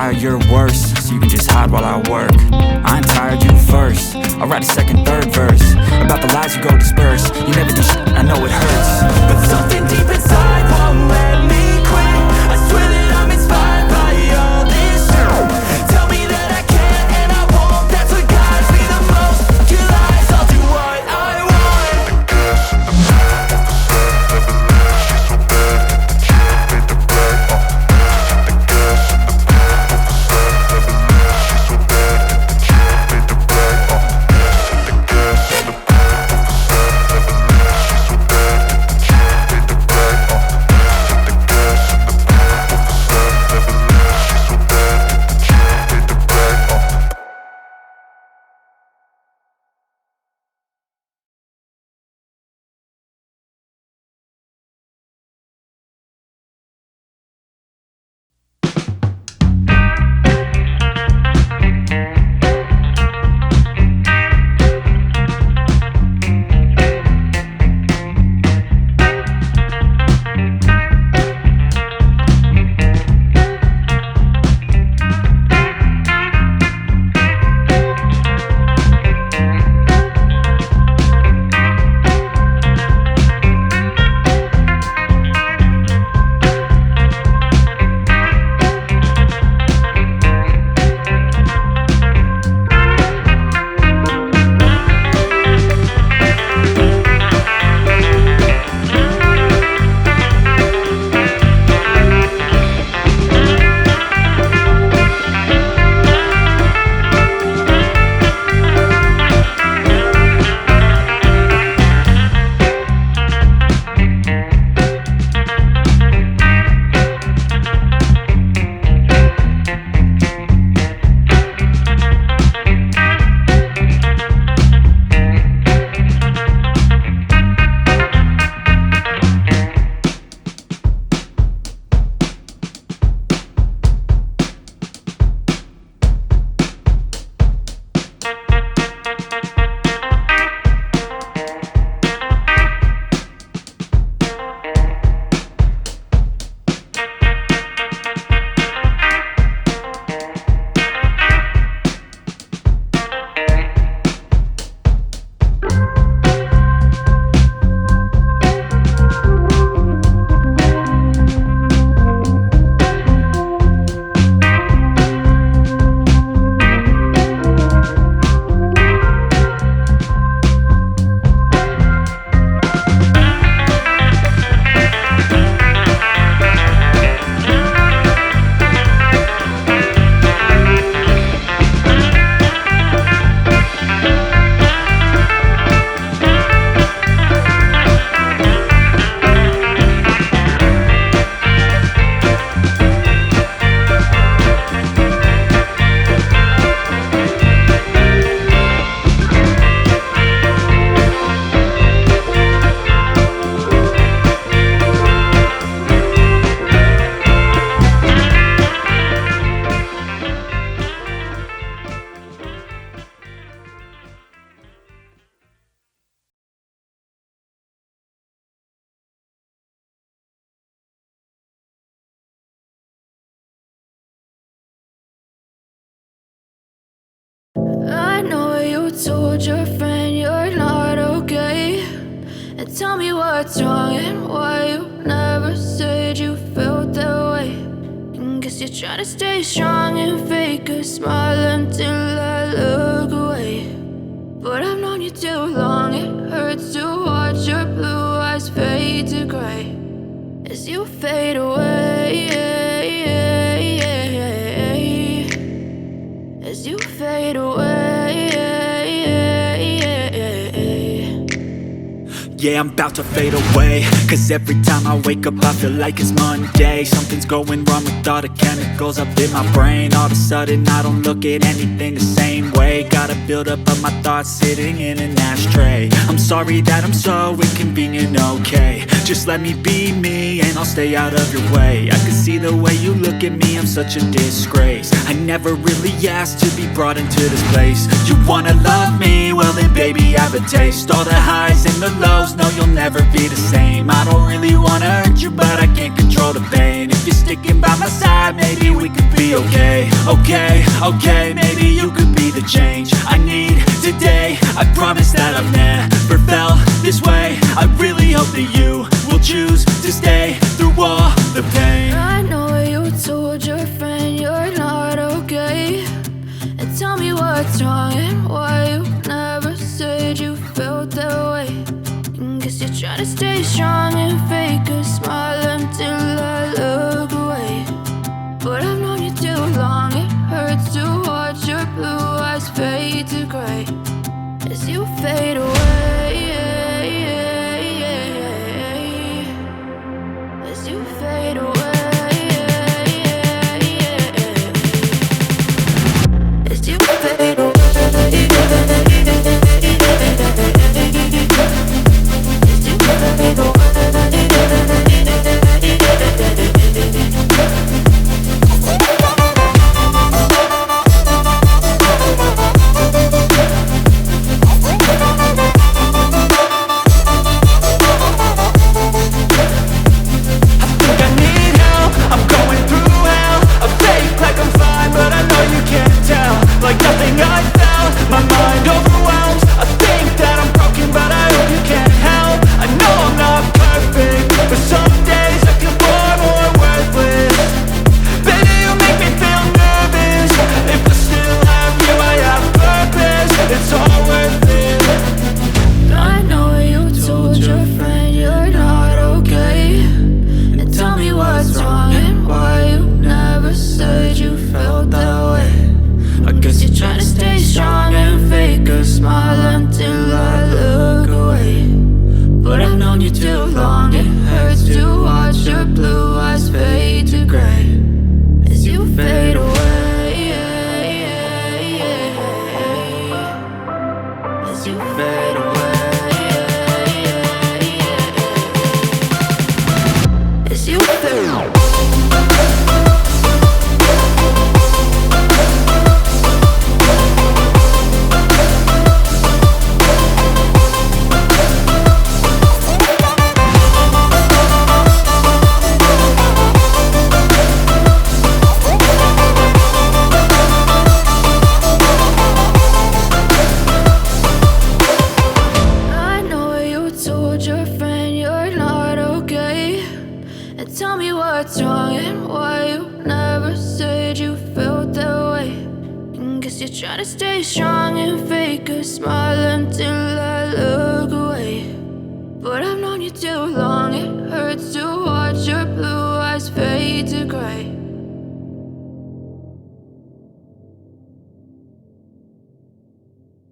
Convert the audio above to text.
tired, you're worse, so you can just hide while I work. I ain't tired, you first. I'll write a second, third verse about the lies you go disperse. You never do shit, I know it hurts, but something deep inside won't let me quit. I swear that I'm inspired by all this shit. Tell me that I can't and I won't. That's what guides me the most. Your lies, I'll do what I want. The gas in the back of the set, never leave. She's so bad that she made the brag. The gas in the back of the set, never leave. She's so bad that she made the brag. The gas in the back of the set, never leave. She's so bad that she made the brag. The gas in the back of the set, never leave. She's so bad that she made the brag. I know you told your friend you're not okay, and tell me what's wrong and why you never said you felt that way. And guess you're trying to stay strong and fake a smile until I look away. But I've known you too long, it hurts to watch your blue eyes fade to gray as you fade away, as you fade away. Yeah, I'm about to fade away, cause every time I wake up I feel like it's Monday. Something's going wrong with all the chemicals up in my brain. All of a sudden I don't look at anything the same way. Gotta build up of my thoughts sitting in an ashtray. I'm sorry that I'm so inconvenient, okay. Just let me be me and I'll stay out of your way. I can see the way you look at me, I'm such a disgrace. I never really asked to be brought into this place. You wanna love me? Well then baby, I have a taste. All the highs and the lows, just know you'll never be the same. I don't really wanna hurt you, but I can't control the pain. If you're sticking by my side, maybe we could be okay. Okay, maybe you could be the change I need today. I promise that I've never felt this way. I really hope that you will choose to stay through all the pain. I know you told your friend you're not okay, and tell me what's wrong and why you never said you felt that way. Guess you're trying to stay strong and fake a smile until I look away. But I've known you too long, it hurts to watch your blue eyes fade to gray as you fade away. As you fade away. As you fade away. Like nothing I felt, my mind overwhelmed. I think that I'm broken, but I hope you can't help. I know I'm not perfect, but some days I feel far more worthless. Baby, you make me feel nervous. If I still have you, I have purpose. It's all worth it. I know you told your friend you're not okay, and tell me what's wrong and why you never said you felt that way. I guess you're trying to stay strong and fake a smile until I look away. But I've known you too long, it hurts to watch your blue eyes fade to gray as you fade away. As you fade away. As you fade away. Tell me what's wrong and why you never said you felt that way. Guess you're trying to stay strong and fake a smile until I look away.